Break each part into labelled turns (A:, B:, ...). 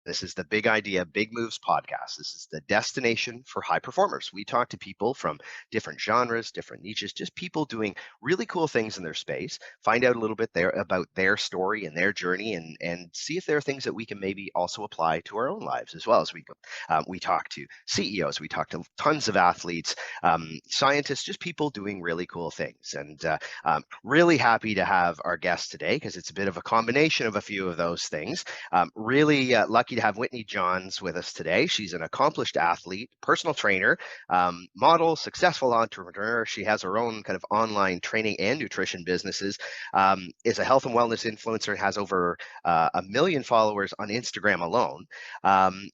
A: This is the Big Idea, Big Moves podcast. This is the destination for high performers. We talk to people from different genres, different niches, just people doing really cool things in their space, find out a little bit about their story and their journey, and see if there are things that we can maybe also apply to our own lives as well as we go. We talk to CEOs, we talk to tons of athletes, scientists, just people doing really cool things. And really happy to have our guest today because it's a bit of a combination of a few of those things. Really lucky to have Whitney Johns with us today. She's an accomplished athlete, personal trainer, model, successful entrepreneur. She has her own kind of online training and nutrition businesses, is a health and wellness influencer, and has over 1 million followers on Instagram alone.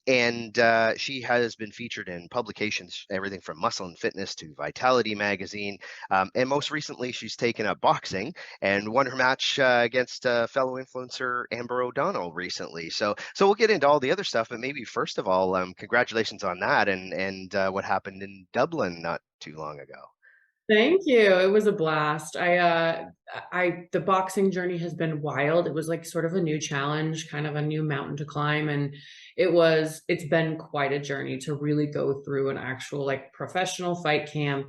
A: And she has been featured in publications, everything from Muscle and Fitness to Vitality magazine. And most recently, she's taken up boxing and won her match against fellow influencer Amber O'Donnell recently. So we'll get into all the other stuff, but maybe first of all, congratulations on that and what happened in Dublin not too long ago.
B: Thank you. It was a blast. The boxing journey has been wild. It was like sort of a new challenge, kind of a new mountain to climb. And it's been quite a journey to really go through an actual like professional fight camp,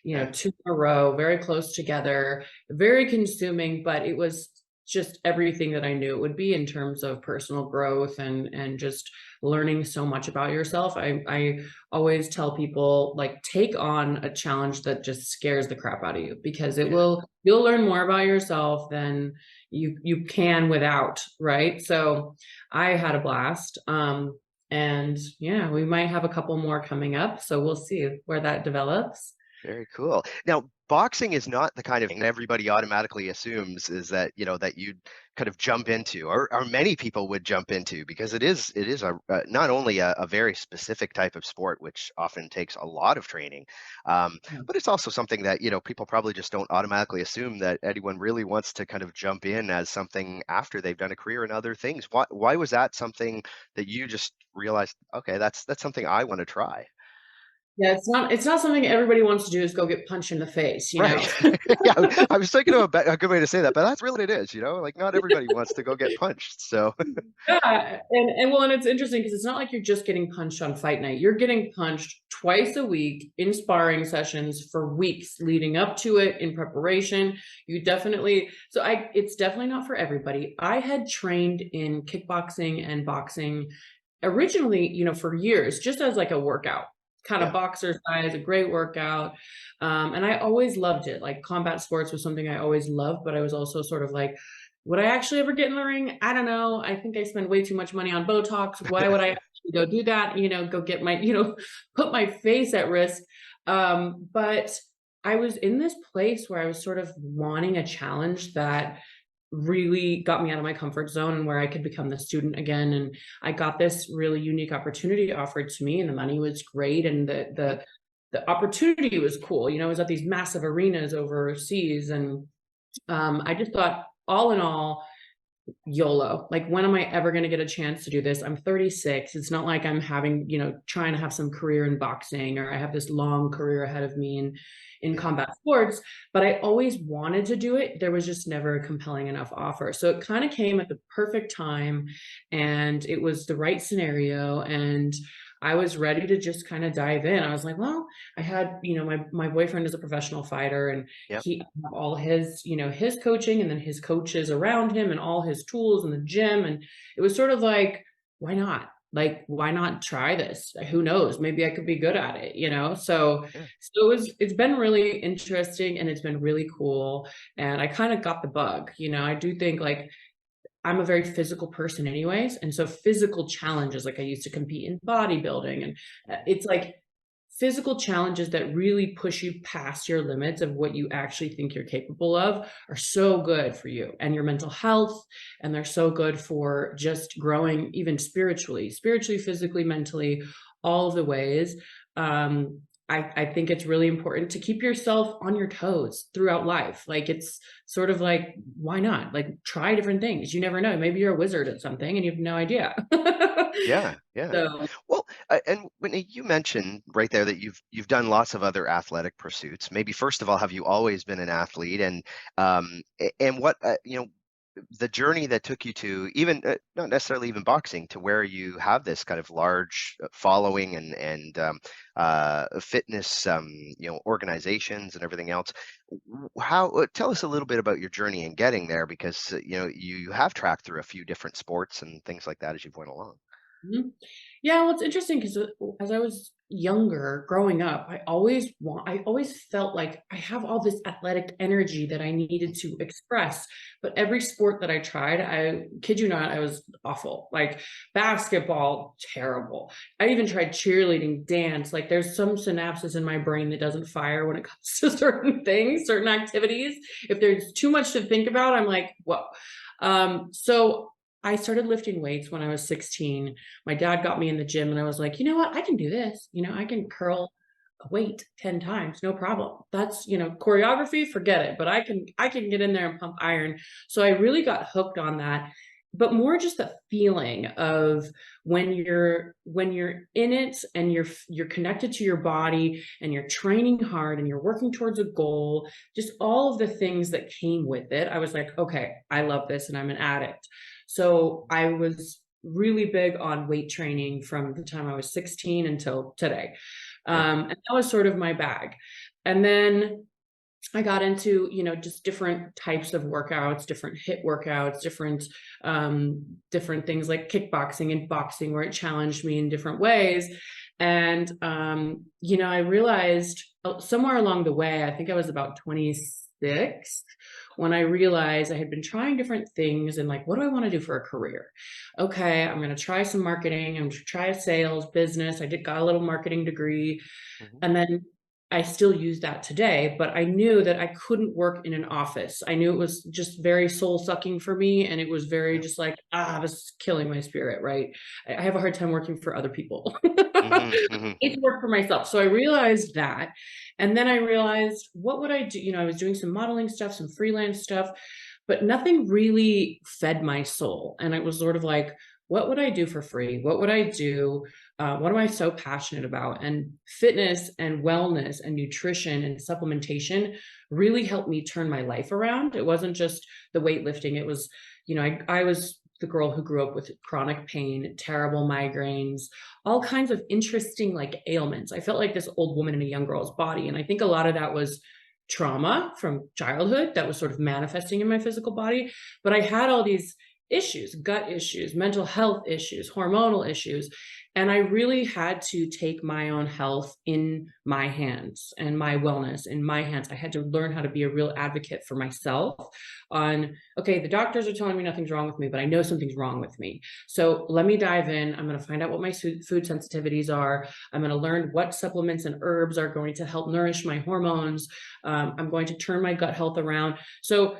B: 2 in a row, very close together, very consuming, but it was just everything that I knew it would be in terms of personal growth and just learning so much about yourself. I always tell people, like, take on a challenge that just scares the crap out of you, because you'll learn more about yourself than you can without, right? So I had a blast. And yeah, we might have a couple more coming up, so we'll see where that develops.
A: Very cool. Now, boxing is not the kind of thing everybody automatically assumes is that, that you'd kind of jump into, or many people would jump into, because it is not only a very specific type of sport, which often takes a lot of training, but it's also something that, people probably just don't automatically assume that anyone really wants to kind of jump in as something after they've done a career in other things. Why was that something that you just realized, okay, that's something I want to try?
B: Yeah, it's not something everybody wants to do, is go get punched in the face,
A: Right. Yeah, I was thinking of a good way to say that, but that's really what it is, like not everybody wants to go get punched. So
B: Yeah, and it's interesting because it's not like you're just getting punched on fight night. You're getting punched twice a week in sparring sessions for weeks leading up to it, in preparation. It's definitely not for everybody. I had trained in kickboxing and boxing originally, for years, just as like a workout, kind of
A: yeah.
B: boxer size, a great workout. And I always loved it. Like, combat sports was something I always loved, but I was also sort of like, would I actually ever get in the ring? I don't know. I think I spend way too much money on Botox. Why would I actually go do that? Go get my, put my face at risk. But I was in this place where I was sort of wanting a challenge that really got me out of my comfort zone, and where I could become the student again. And I got this really unique opportunity offered to me, and the money was great, and the opportunity was cool. I was at these massive arenas overseas, and I just thought, all in all, YOLO. Like, when am I ever going to get a chance to do this? I'm 36. It's not like I'm having, trying to have some career in boxing, or I have this long career ahead of me in combat sports, but I always wanted to do it. There was just never a compelling enough offer. So it kind of came at the perfect time, and it was the right scenario. And I was ready to just kind of dive in. I was like, well, I had, my boyfriend is a professional fighter, and
A: Yep.
B: he had all his, his coaching, and then his coaches around him, and all his tools in the gym. And it was sort of like, why not? Like, why not try this? Who knows? Maybe I could be good at it, So,
A: Yeah.
B: it's been really interesting, and it's been really cool. And I kind of got the bug, I do think, like, I'm a very physical person anyways. And so physical challenges, like, I used to compete in bodybuilding, and it's like physical challenges that really push you past your limits of what you actually think you're capable of are so good for you and your mental health. And they're so good for just growing, even spiritually, physically, mentally, all of the ways. I think it's really important to keep yourself on your toes throughout life. Like it's sort of like, why not? Like try different things. You never know. Maybe you're a wizard at something and you have no idea.
A: Yeah, yeah.
B: So,
A: Well, and Whitney, you mentioned right there that you've done lots of other athletic pursuits. Maybe first of all, have you always been an athlete? And what the journey that took you to even not necessarily even boxing to where you have this kind of large following and fitness organizations and everything else. How tell us a little bit about your journey in getting there because you have tracked through a few different sports and things like that as you've went along.
B: mhm. Yeah, well, it's interesting because as I was younger, growing up, I always felt like I have all this athletic energy that I needed to express. But every sport that I tried, I kid you not, I was awful. Like basketball, terrible. I even tried cheerleading, dance. Like there's some synapses in my brain that doesn't fire when it comes to certain things, certain activities. If there's too much to think about, I'm like, whoa. So I started lifting weights when I was 16. My dad got me in the gym and I was like, you know what? I can do this. I can curl a weight 10 times, no problem. That's, choreography, forget it, but I can get in there and pump iron. So I really got hooked on that. But more just the feeling of when you're in it and you're connected to your body and you're training hard and you're working towards a goal, just all of the things that came with it. I was like, okay, I love this and I'm an addict. So I was really big on weight training from the time I was 16 until today.
A: Yeah.
B: And that was sort of my bag. And then I got into, just different types of workouts, different hit workouts, different things like kickboxing and boxing, where it challenged me in different ways. And, I realized somewhere along the way, I think I was about 26 when I realized I had been trying different things and like, what do I want to do for a career? Okay, I'm going to try some marketing. I'm going to try a sales business. Got a little marketing degree.
A: Hmm.
B: And then I still use that today, but I knew that I couldn't work in an office. I knew it was just very soul sucking for me. And it was very
A: Yeah.
B: just like, it was killing my spirit, right? I have a hard time working for other people.
A: Hmm. Hmm.
B: I need to work for myself. So I realized that. And then I realized, what would I do? I was doing some modeling stuff, some freelance stuff, but nothing really fed my soul. And it was sort of like, what would I do for free? What would I do? What am I so passionate about? And fitness and wellness and nutrition and supplementation really helped me turn my life around. It wasn't just the weightlifting. It was, I was the girl who grew up with chronic pain, terrible migraines, all kinds of interesting like ailments. I felt like this old woman in a young girl's body. And I think a lot of that was trauma from childhood that was sort of manifesting in my physical body. But I had all these issues, gut issues, mental health issues, hormonal issues. And I really had to take my own health in my hands and my wellness in my hands. I had to learn how to be a real advocate for myself on, okay, the doctors are telling me nothing's wrong with me, but I know something's wrong with me. So let me dive in. I'm going to find out what my food sensitivities are. I'm going to learn what supplements and herbs are going to help nourish my hormones. I'm going to turn my gut health around. So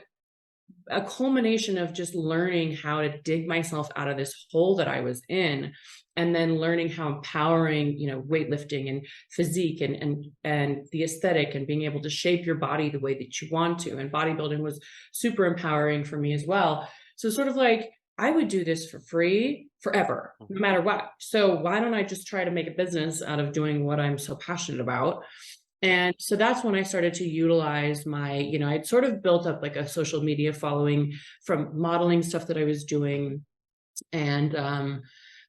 B: a culmination of just learning how to dig myself out of this hole that I was in, and then learning how empowering, weightlifting and physique and the aesthetic and being able to shape your body the way that you want to. And bodybuilding was super empowering for me as well. So sort of like, I would do this for free forever, no matter what. So why don't I just try to make a business out of doing what I'm so passionate about? And so that's when I started to utilize I'd sort of built up like a social media following from modeling stuff that I was doing. And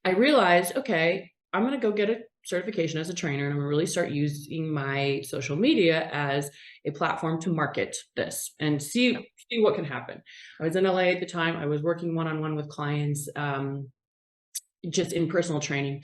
B: I realized, okay, I'm going to go get a certification as a trainer and I'm going to really start using my social media as a platform to market this and see what can happen. I was in LA at the time. I was working one-on-one with clients, just in personal training.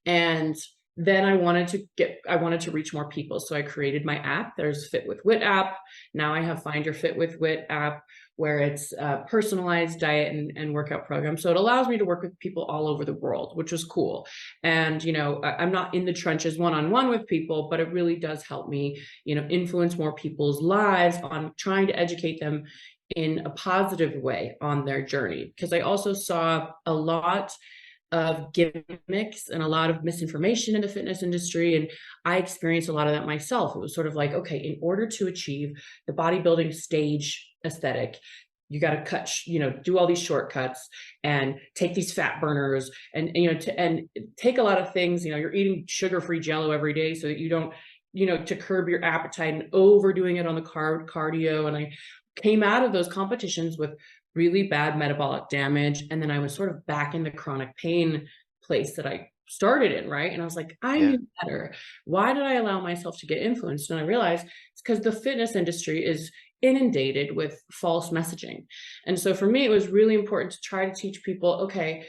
B: And then I wanted to reach more people. So I created my app. There's Fit with Wit app. Now I have Find Your Fit with Wit app, where it's a personalized diet and workout program. So it allows me to work with people all over the world, which was cool. And, I'm not in the trenches one-on-one with people, but it really does help me, influence more people's lives on trying to educate them in a positive way on their journey. Because I also saw a lot of gimmicks and a lot of misinformation in the fitness industry. And I experienced a lot of that myself. It was sort of like, okay, in order to achieve the bodybuilding stage aesthetic, you got to cut, do all these shortcuts and take these fat burners and take a lot of things. You're eating sugar-free Jello every day so that you don't, to curb your appetite and overdoing it on the cardio. And I came out of those competitions with really bad metabolic damage. And then I was sort of back in the chronic pain place that I started in, right? And I was like, I
A: Yeah.
B: knew better. Why did I allow myself to get influenced? And I realized it's because the fitness industry is inundated with false messaging. And so for me, it was really important to try to teach people, okay,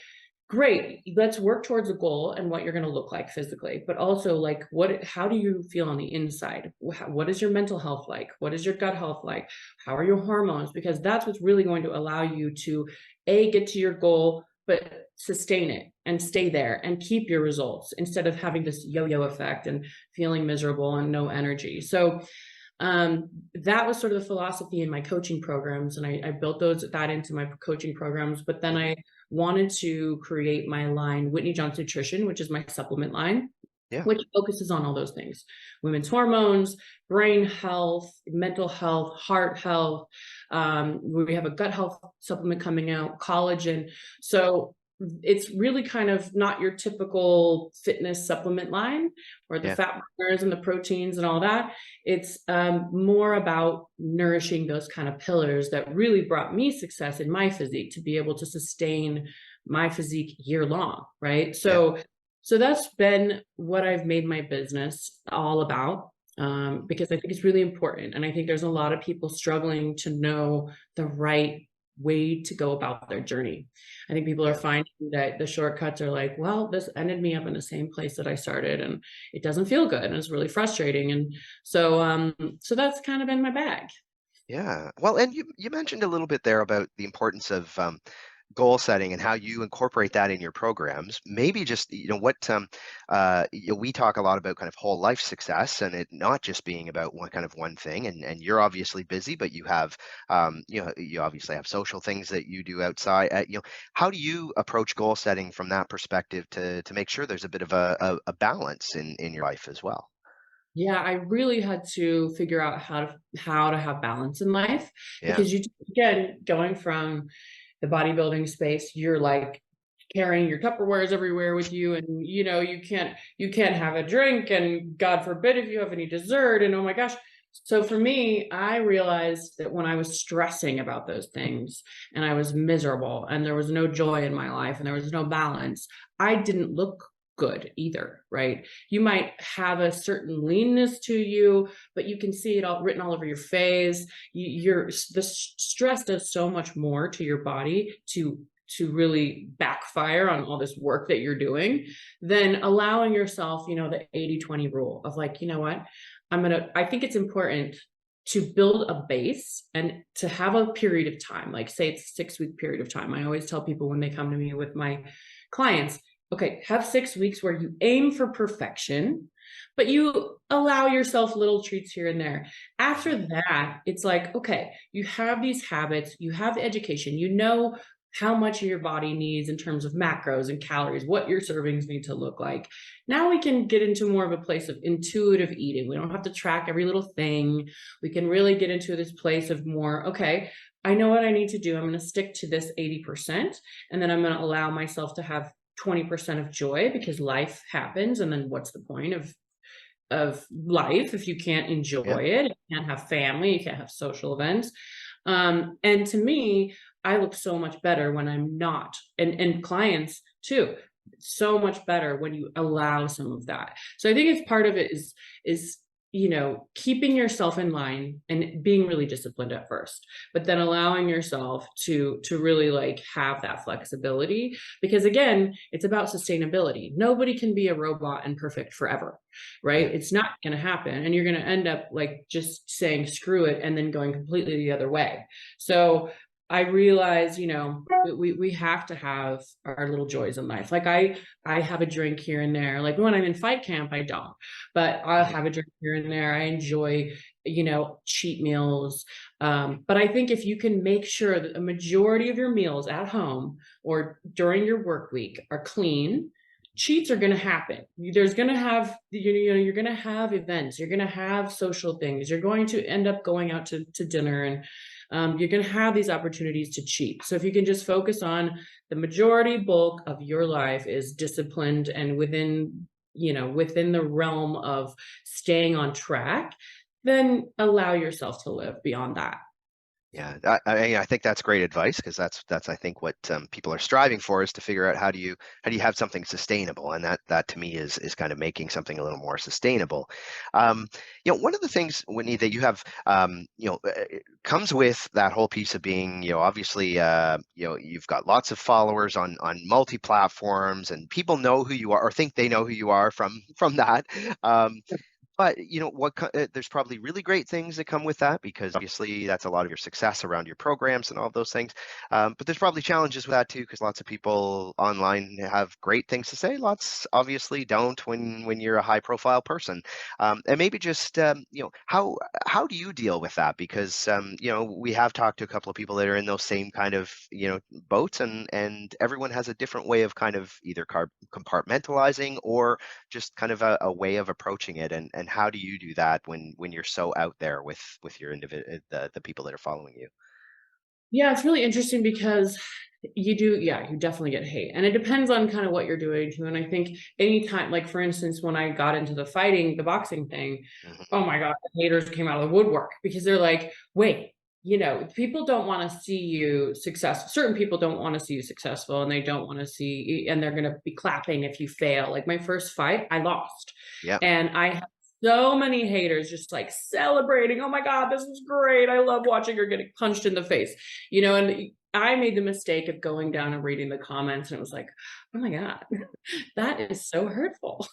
B: great, let's work towards a goal and what you're going to look like physically, but also like how do you feel on the inside? What is your mental health like? What is your gut health like? How are your hormones? Because that's what's really going to allow you to get to your goal, but sustain it and stay there and keep your results instead of having this yo-yo effect and feeling miserable and no energy. So that was sort of the philosophy in my coaching programs. And I built that into my coaching programs, but then I wanted to create my line, Whitney Johnson Nutrition, which is my supplement line,
A: Yeah.
B: which focuses on all those things: women's hormones, brain health, mental health, heart health. We have a gut health supplement coming out, collagen. So it's really kind of not your typical fitness supplement line or the
A: Yeah.
B: fat burners and the proteins and all that. It's more about nourishing those kind of pillars that really brought me success in my physique, to be able to sustain my physique year long, right?
A: Yeah.
B: So that's been what I've made my business all about, because I think it's really important. And I think there's a lot of people struggling to know the right way to go about their journey. I think people are
A: Yeah.
B: finding that the shortcuts are like, well, this ended me up in the same place that I started, and it doesn't feel good, and it's really frustrating. And so that's kind of been my bag.
A: Yeah. Well, and you mentioned a little bit there about the importance of goal setting and how you incorporate that in your programs. Maybe just we talk a lot about kind of whole life success, and it not just being about one thing. And you're obviously busy, but you have you obviously have social things that you do outside. How do you approach goal setting from that perspective to make sure there's a bit of a balance in your life as well?
B: Yeah, I really had to figure out how to have balance in life,
A: Yeah.
B: because again, going from the bodybuilding space, you're like carrying your Tupperwares everywhere with you, and you can't have a drink, and God forbid if you have any dessert, and oh my gosh. So for me, I realized that when I was stressing about those things and I was miserable and there was no joy in my life and there was no balance, I didn't look good either, right? You might have a certain leanness to you, but you can see it all written all over your face. The stress does so much more to your body to really backfire on all this work that you're doing, than allowing yourself, the 80-20 rule of like, you know what, I think it's important to build a base and to have a period of time, like say it's a 6-week period of time. I always tell people when they come to me with my clients, okay, have 6 weeks where you aim for perfection, but you allow yourself little treats here and there. After that, it's like, okay, you have these habits, you have education, you know how much your body needs in terms of macros and calories, what your servings need to look like. Now we can get into more of a place of intuitive eating. We don't have to track every little thing. We can really get into this place of more, okay, I know what I need to do. I'm going to stick to this 80%, and then I'm going to allow myself to have 20% of joy, because life happens. And then what's the point of life if you can't
A: Yeah.
B: enjoy it? You can't have family, you can't have social events. And to me, I look so much better when I'm not, and clients too, so much better when you allow some of that. So I think it's part of it is keeping yourself in line and being really disciplined at first, but then allowing yourself to really like have that flexibility, because again, it's about sustainability. Nobody can be a robot and perfect forever, right?
A: Yeah.
B: It's not going to happen, and you're going to end up like just saying screw it and then going completely the other way. So I realize, we have to have our little joys in life. Like I have a drink here and there. Like when I'm in fight camp, I don't, but I'll
A: Mhm.
B: have a drink here and there. I enjoy cheat meals. But I think if you can make sure that a majority of your meals at home or during your work week are clean, cheats are going to happen. There's going to have, you're going to have events, you're going to have social things, you're going to end up going out to dinner, and you're going to have these opportunities to cheat. So if you can just focus on the majority bulk of your life is disciplined and within the realm of staying on track, then allow yourself to live beyond that.
A: Yeah, I think that's great advice, because that's I think what people are striving for, is to figure out how do you have something sustainable, and that to me is kind of making something a little more sustainable. Um, One of the things, Whitney, that you have comes with that whole piece of being, obviously, you've got lots of followers on multi platforms, and people know who you are, or think they know who you are from that. Um, but there's probably really great things that come with that, because obviously that's a lot of your success around your programs and all of those things. But there's probably challenges with that too, because lots of people online have great things to say. Lots obviously don't when you're a high profile person. And maybe just how do you deal with that? Because we have talked to a couple of people that are in those same kind of boats, and everyone has a different way of kind of either compartmentalizing, or just kind of a way of approaching it. And how do you do that when you're so out there with your the people that are following you?
B: Yeah, it's really interesting because you definitely get hate. And it depends on kind of what you're doing too. And I think anytime, like for instance, when I got into the boxing thing,
A: Hmm.
B: oh my God, the haters came out of the woodwork because they're like, wait, people don't want to see you successful. Certain people don't want to see you successful, and they don't want to see, and they're going to be clapping if you fail. Like my first fight, I lost.
A: Yeah.
B: And I had so many haters just like celebrating. Oh my God, this was great. I love watching her getting punched in the face, and I made the mistake of going down and reading the comments, and it was like, oh my God, that is so hurtful.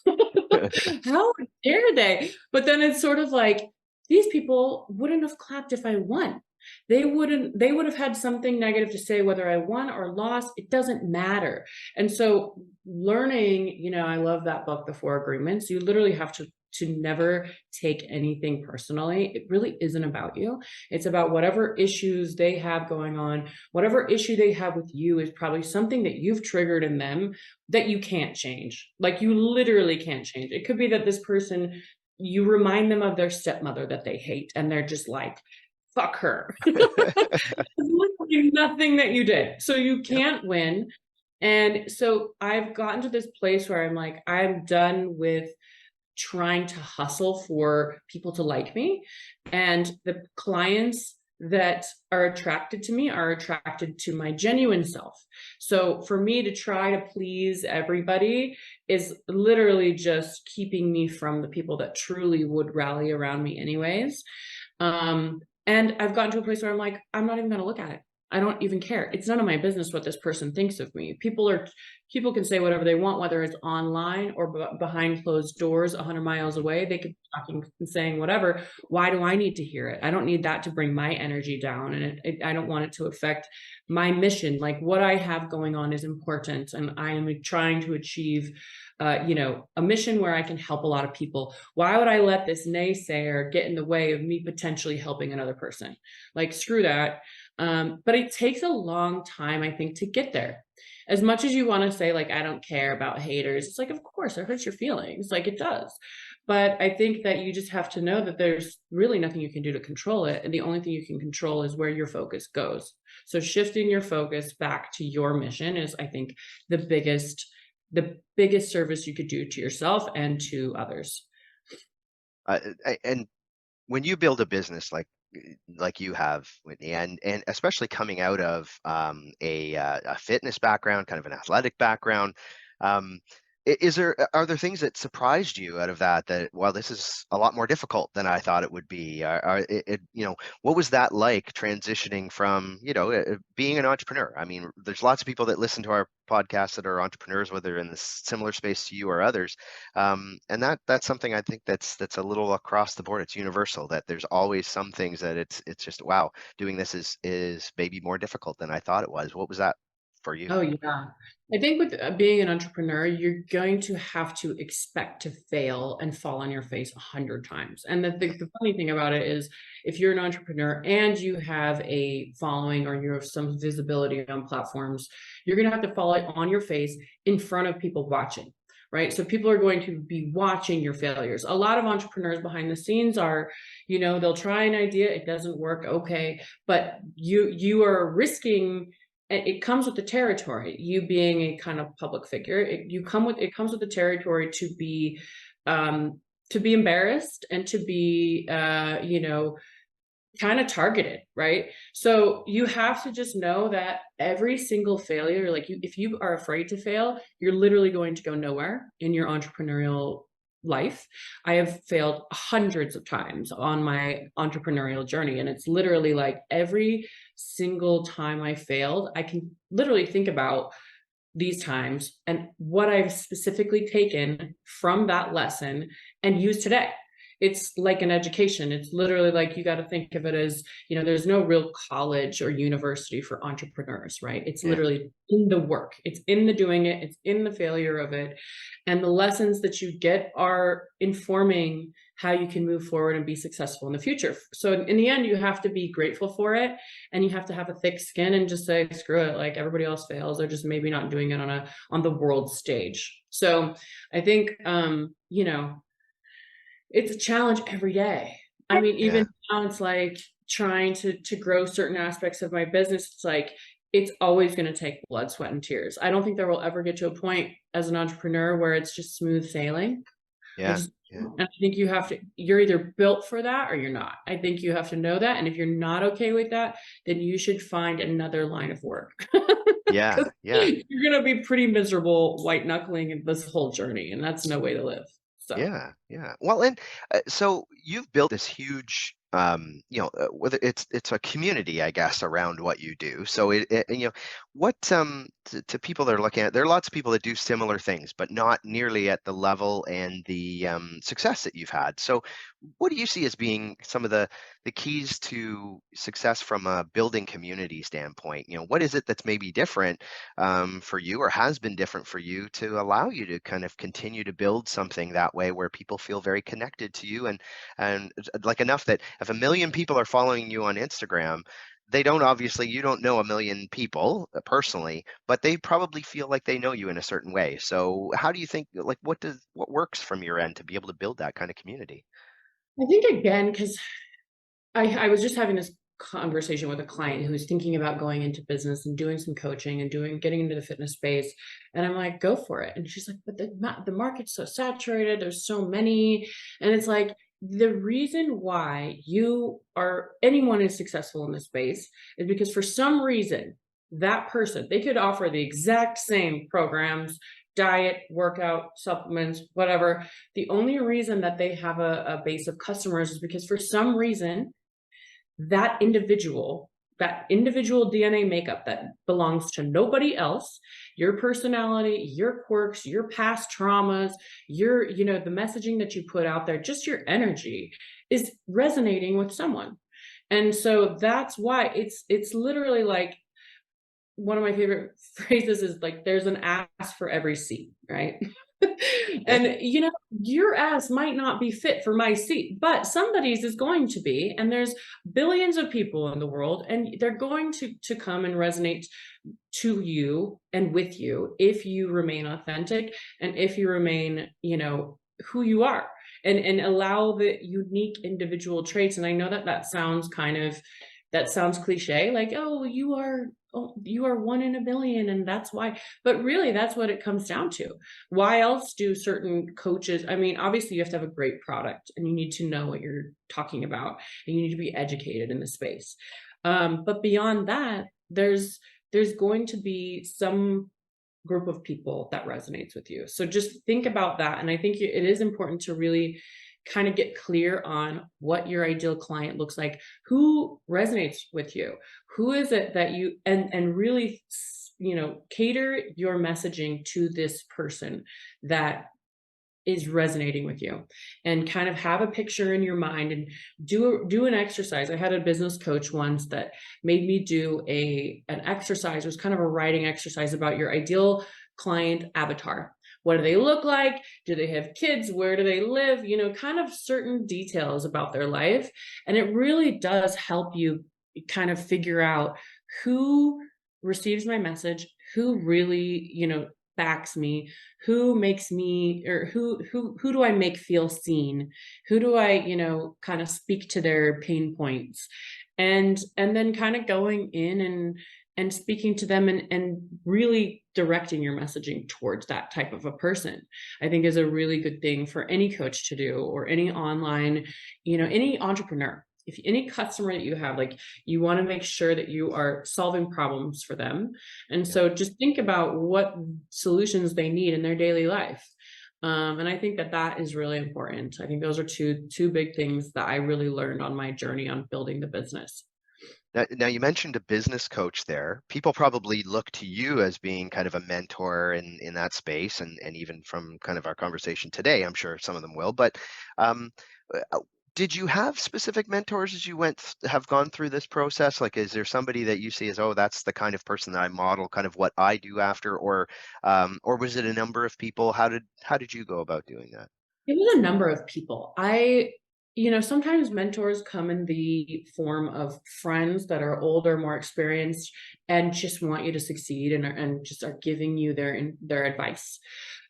B: How dare they? But then it's sort of like, these people wouldn't have clapped if I won. They would have had something negative to say, whether I won or lost, it doesn't matter. And so learning, I love that book, The Four Agreements. You literally have to never take anything personally. It really isn't about you. It's about whatever issues they have going on. Whatever issue they have with you is probably something that you've triggered in them that you can't change. Like you literally can't change. It could be that this person, you remind them of their stepmother that they hate, and they're just like, fuck her. Literally nothing that you did. So you
A: Yep.
B: can't win. And so I've gotten to this place where I'm like, I'm done with trying to hustle for people to like me. And the clients that are attracted to me are attracted to my genuine self. So for me to try to please everybody is literally just keeping me from the people that truly would rally around me anyways. And I've gotten to a place where I'm like, I'm not even going to look at it. I don't even care. It's none of my business what this person thinks of me. People can say whatever they want, whether it's online or behind closed doors, 100 miles away. They could be talking and saying whatever. Why do I need to hear it? I don't need that to bring my energy down, and I don't want it to affect my mission. Like what I have going on is important, and I am trying to achieve a mission where I can help a lot of people. Why would I let this naysayer get in the way of me potentially helping another person? Like, screw that. But it takes a long time, I think, to get there. As much as you want to say, like, I don't care about haters, it's like, of course, it hurts your feelings. Like, it does. But I think that you just have to know that there's really nothing you can do to control it. And the only thing you can control is where your focus goes. So shifting your focus back to your mission is, I think, the biggest service you could do to yourself and to others.
A: And when you build a business like you have, Whitney, and especially coming out of a fitness background, kind of an athletic background, um, are there things that surprised you out of that well, this is a lot more difficult than I thought it would be? What was that like, transitioning from being an entrepreneur? I mean, there's lots of people that listen to our podcasts that are entrepreneurs, whether in the similar space to you or others, and that's something I think that's a little across the board. It's universal, that there's always some things that it's just, wow, doing this is maybe more difficult than I thought it was. What was that for you?
B: Oh, yeah. I think with being an entrepreneur, you're going to have to expect to fail and fall on your face 100 times. And the funny thing about it is, if you're an entrepreneur and you have a following or you have some visibility on platforms, you're going to have to fall on your face in front of people watching. Right. So people are going to be watching your failures. A lot of entrepreneurs behind the scenes are, they'll try an idea, it doesn't work. Okay. But you are risking, it comes with the territory. You being a kind of public figure, it comes with the territory to be embarrassed and to be kind of targeted, right? So you have to just know that every single failure, like if you are afraid to fail, you're literally going to go nowhere in your entrepreneurial life. I have failed hundreds of times on my entrepreneurial journey. And it's literally like every single time I failed, I can literally think about these times and what I've specifically taken from that lesson and use today. It's like an education. It's literally like, you got to think of it as, there's no real college or university for entrepreneurs, right? It's
A: Yeah.
B: literally in the work, it's in the doing it, it's in the failure of it. And the lessons that you get are informing how you can move forward and be successful in the future. So in the end, you have to be grateful for it, and you have to have a thick skin and just say, screw it, like everybody else fails. They're just maybe not doing it on the world stage. So I think, it's a challenge every day. I mean,
A: Yeah.
B: even now it's like trying to grow certain aspects of my business. It's like, it's always going to take blood, sweat, and tears. I don't think there will ever get to a point as an entrepreneur where it's just smooth sailing. I
A: Yeah.
B: just,
A: Yeah.
B: and I think you're either built for that or you're not. I think you have to know that. And if you're not okay with that, then you should find another line of work.
A: Yeah.
B: Because
A: Yeah.
B: you're going to be pretty miserable white knuckling in this whole journey. And that's no way to live. So.
A: Yeah, yeah. Well, and so you've built this huge, whether it's a community, I guess, around what you do. So what to people that are looking at, there are lots of people that do similar things, but not nearly at the level and the success that you've had. So, what do you see as being some of the keys to success from a building community standpoint? What is it that's maybe different for you, or has been different for you, to allow you to kind of continue to build something that way where people feel very connected to you, and like enough that if 1 million people are following you on Instagram, they don't, obviously you don't know 1 million people personally, but they probably feel like they know you in a certain way. So how do you think, like, what works from your end to be able to build that kind of community?
B: I think, again, because I was just having this conversation with a client who's thinking about going into business and doing some coaching and getting into the fitness space. And I'm like, go for it. And she's like, but the market's so saturated. There's so many. And it's like, the reason why anyone is successful in this space is because for some reason, that person, they could offer the exact same programs, diet, workout, supplements, whatever. The only reason that they have a base of customers is because for some reason, that individual DNA makeup that belongs to nobody else, your personality, your quirks, your past traumas, the messaging that you put out there, just your energy is resonating with someone. And so that's why it's literally like, one of my favorite phrases is like, there's an ass for every seat, right?
A: Yeah.
B: And your ass might not be fit for my seat, but somebody's is going to be. And there's billions of people in the world, and they're going to come and resonate to you and with you if you remain authentic, and if you remain, who you are, and allow the unique individual traits. And I know that sounds cliche, like, you are one in a billion, and that's why. But really, that's what it comes down to. Why else do certain coaches? I mean, obviously, you have to have a great product, and you need to know what you're talking about, and you need to be educated in the space. But beyond that, there's going to be some group of people that resonates with you. So just think about that. And I think it is important to really kind of get clear on what your ideal client looks like, who resonates with you, who is it that you, and really, cater your messaging to this person that is resonating with you, and kind of have a picture in your mind and do an exercise. I had a business coach once that made me do an exercise. It was kind of a writing exercise about your ideal client avatar. What do they look like? Do they have kids? Where do they live? Kind of certain details about their life. And it really does help you kind of figure out who receives my message, who really, backs me, who makes me, or who do I make feel seen? Who do I, kind of speak to their pain points? And then kind of going in and speaking to them, and really directing your messaging towards that type of a person, I think is a really good thing for any coach to do, or any online, any entrepreneur. If any customer that you have, like, you want to make sure that you are solving problems for them. And
A: Yeah.
B: so just think about what solutions they need in their daily life. And I think that that is really important. I think those are two big things that I really learned on my journey on building the business.
A: Now you mentioned a business coach there. People probably look to you as being kind of a mentor in that space, and even from kind of our conversation today, I'm sure some of them will. But um, uh, did you have specific mentors as you have gone through this process? Like, is there somebody that you see as, oh, that's the kind of person that I model kind of what I do after, or was it a number of people? How did you go about doing that?
B: It was a number of people. Sometimes mentors come in the form of friends that are older, more experienced, and just want you to succeed, and just are giving you their advice.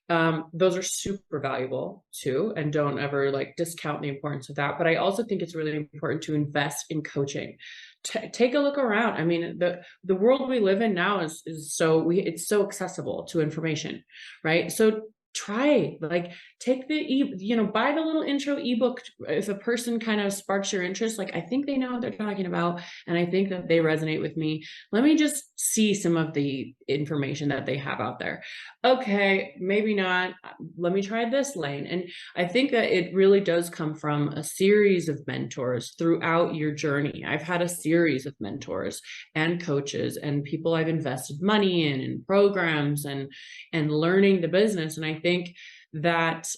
B: Those are super valuable too, and don't ever like discount the importance of that. But I also think it's really important to invest in coaching. Take a look around. I mean, the world we live in now is it's so accessible to information, right? So try, like, take buy the little intro ebook. If a person kind of sparks your interest, like, I think they know what they're talking about, and I think that they resonate with me, let me just see some of the information that they have out there. Okay, maybe not, let me try this lane. And I think that it really does come from a series of mentors throughout your journey. I've had a series of mentors and coaches and people I've invested money in, and programs, and learning the business. And I think that,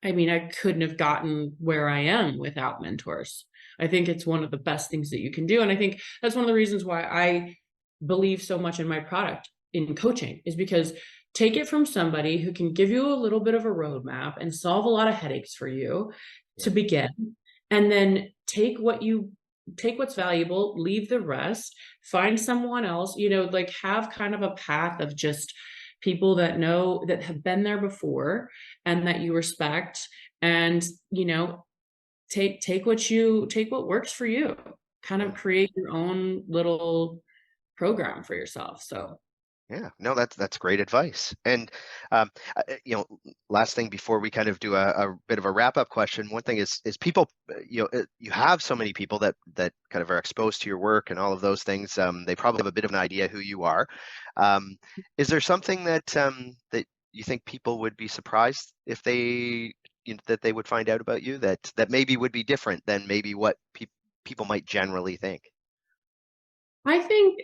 B: I mean, I couldn't have gotten where I am without mentors. I think it's one of the best things that you can do. And I think that's one of the reasons why I believe so much in my product in coaching, is because take it from somebody who can give you a little bit of a roadmap and solve a lot of headaches for you to
A: Yeah.
B: begin. And then take what's valuable, leave the rest, find someone else, like, have kind of a path of just people that know, that have been there before, and that you respect. And take what works for you, kind of
A: Yeah.
B: create your own little program for yourself. So
A: Yeah, no, that's great advice. And last thing before we kind of do a bit of a wrap up question, one thing is people, you have so many people that kind of are exposed to your work and all of those things. They probably have a bit of an idea who you are. Um, is there something that you think people would be surprised if that they would find out about you that maybe would be different than maybe what people might generally think?
B: I think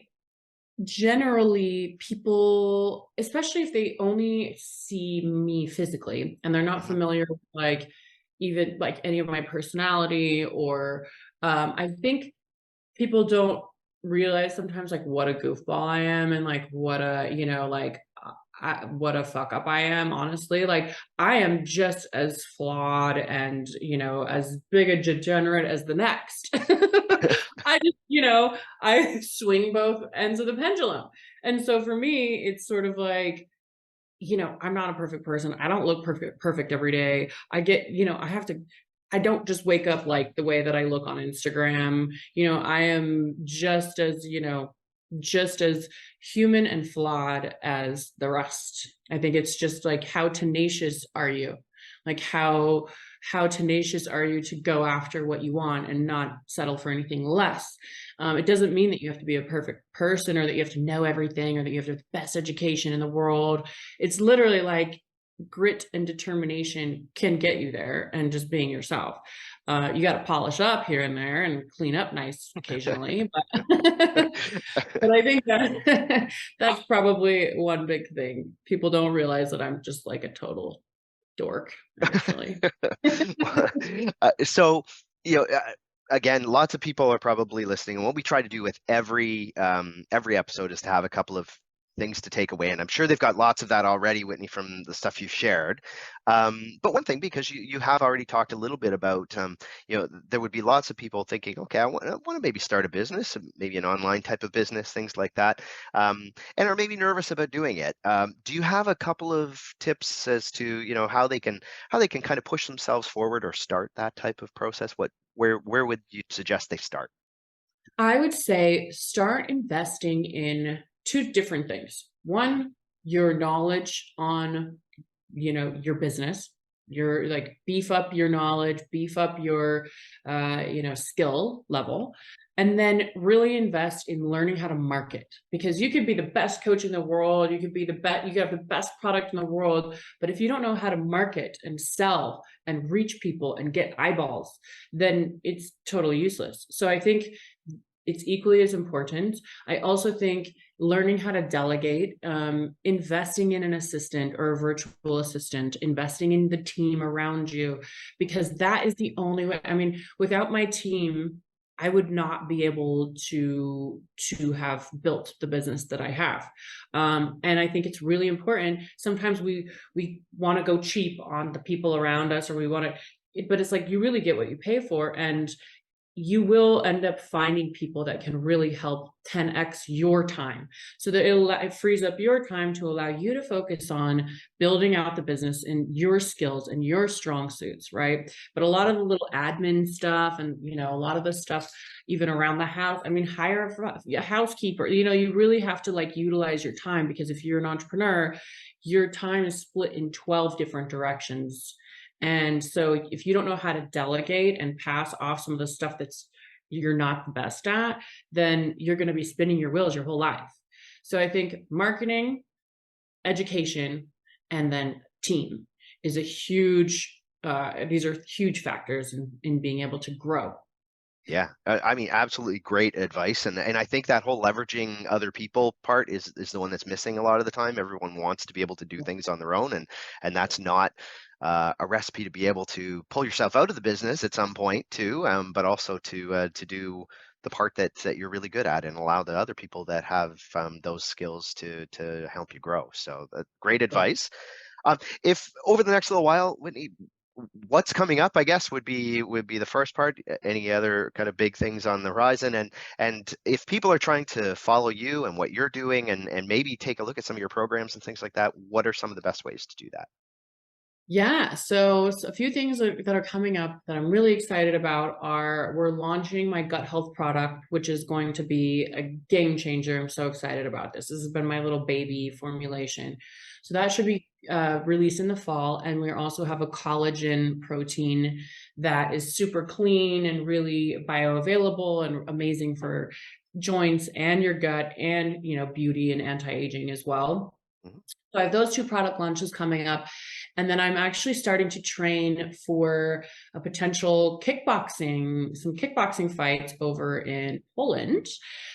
B: generally people, especially if they only see me physically and they're not
A: Hmm.
B: familiar with, like, even like any of my personality, or I think people don't realize sometimes, like, what a goofball I am, and like what a, what a fuck up I am, honestly. Like, I am just as flawed and, as big a degenerate as the next. I just, I swing both ends of the pendulum. And so for me, it's sort of like, I'm not a perfect person. I don't look perfect every day. I get, I don't just wake up like the way that I look on Instagram. I am just as human and flawed as the rest. I think it's just like, how tenacious are you? Like, how tenacious are you to go after what you want and not settle for anything less? It doesn't mean that you have to be a perfect person, or that you have to know everything, or that you have the best education in the world. It's literally like grit and determination can get you there, and just being yourself. You got to polish up here and there and clean up nice occasionally, but but I think that that's probably one big thing. People don't realize that I'm just like a total dork, actually.
A: So, you know, again, lots of people are probably listening, and what we try to do with every episode is to have a couple of things to take away, and I'm sure they've got lots of that already, Whitney, from the stuff you've shared. But one thing, because you have already talked a little bit about, there would be lots of people thinking, okay, I want to maybe start a business, maybe an online type of business, things like that, and are maybe nervous about doing it. Do you have a couple of tips as to, how they can kind of push themselves forward or start that type of process? Where would you suggest they start?
B: I would say start investing in two different things. One, your knowledge on, your business. Your like beef up your knowledge, beef up your skill level, and then really invest in learning how to market, because you could be the best coach in the world, you could be the best, you could have the best product in the world, but if you don't know how to market and sell and reach people and get eyeballs, then it's totally useless. So I think it's equally as important. I also think learning how to delegate, investing in an assistant or a virtual assistant, investing in the team around you, because that is the only way. I mean, without my team, I would not be able to have built the business that I have. And I think it's really important. Sometimes we want to go cheap on the people around us, or we want to, but it's like you really get what you pay for, and you will end up finding people that can really help 10x your time, so that it frees up your time to allow you to focus on building out the business and your skills and your strong suits, right? But a lot of the little admin stuff, and a lot of the stuff even around the house, I mean, hire a housekeeper. You really have to like utilize your time, because if you're an entrepreneur, your time is split in 12 different directions. And so if you don't know how to delegate and pass off some of the stuff that's you're not the best at, then you're going to be spinning your wheels your whole life. So I think marketing, education, and then team is a huge, these are huge factors in being able to grow.
A: Yeah, I mean, absolutely great advice, and I think that whole leveraging other people part is the one that's missing a lot of the time. Everyone wants to be able to do things on their own, and that's not a recipe to be able to pull yourself out of the business at some point too, but also to do the part that you're really good at, and allow the other people that have those skills to help you grow. So great advice. If over the next little while, Whitney, what's coming up, I guess, would be the first part. Any other kind of big things on the horizon, and if people are trying to follow you and what you're doing, and maybe take a look at some of your programs and things like that, what are some of the best ways to do that?
B: Yeah, so a few things that are coming up that I'm really excited about are we're launching my gut health product, which is going to be a game changer. I'm so excited about this. This has been my little baby formulation. So that should be released in the fall. And we also have a collagen protein that is super clean and really bioavailable and amazing for joints and your gut, and beauty and anti-aging as well.
A: Mhm.
B: So I have those two product launches coming up. And then I'm actually starting to train for a potential some kickboxing fights over in Poland.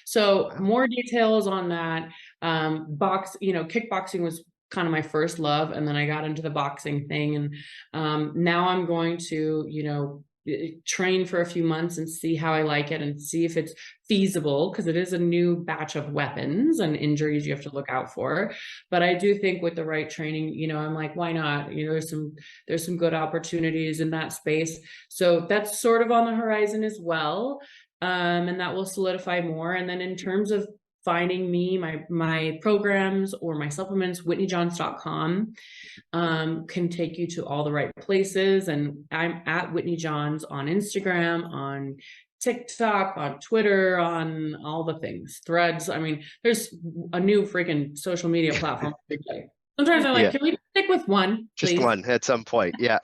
B: So
A: Wow.
B: more details on that. Kickboxing was kind of my first love, and then I got into the boxing thing, and now I'm going to, train for a few months and see how I like it, and see if it's feasible, because it is a new batch of weapons and injuries you have to look out for. But I do think with the right training, I'm like, why not? There's some good opportunities in that space. So that's sort of on the horizon as well. And that will solidify more. And then in terms of finding me, my programs or my supplements, whitneyjohns.com can take you to all the right places. And I'm at Whitney Johns on Instagram, on TikTok, on Twitter, on all the things, Threads. I mean, there's a new freaking social media platform every day. Sometimes I'm like,
A: Yeah.
B: can we stick with one,
A: Just
B: please?
A: one at some point, yeah.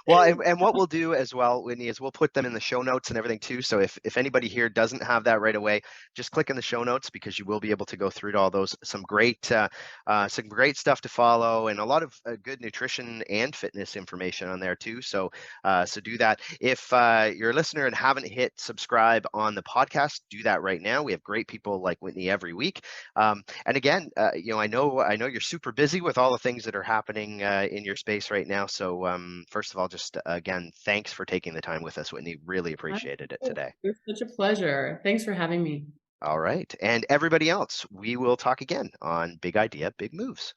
A: Well, and what we'll do as well, Whitney, is we'll put them in the show notes and everything too. So if anybody here doesn't have that right away, just click in the show notes, because you will be able to go through to all those. Some great stuff to follow, and a lot of good nutrition and fitness information on there too. So do that. If you're a listener and haven't hit subscribe on the podcast, do that right now. We have great people like Whitney every week. And again, I know you're super busy with all the things that are happening in your space right now. So first of all, just again, thanks for taking the time with us, Whitney. Really appreciated it today.
B: It's such a pleasure. Thanks for having me.
A: All right. And everybody else, we will talk again on Big Idea, Big Moves.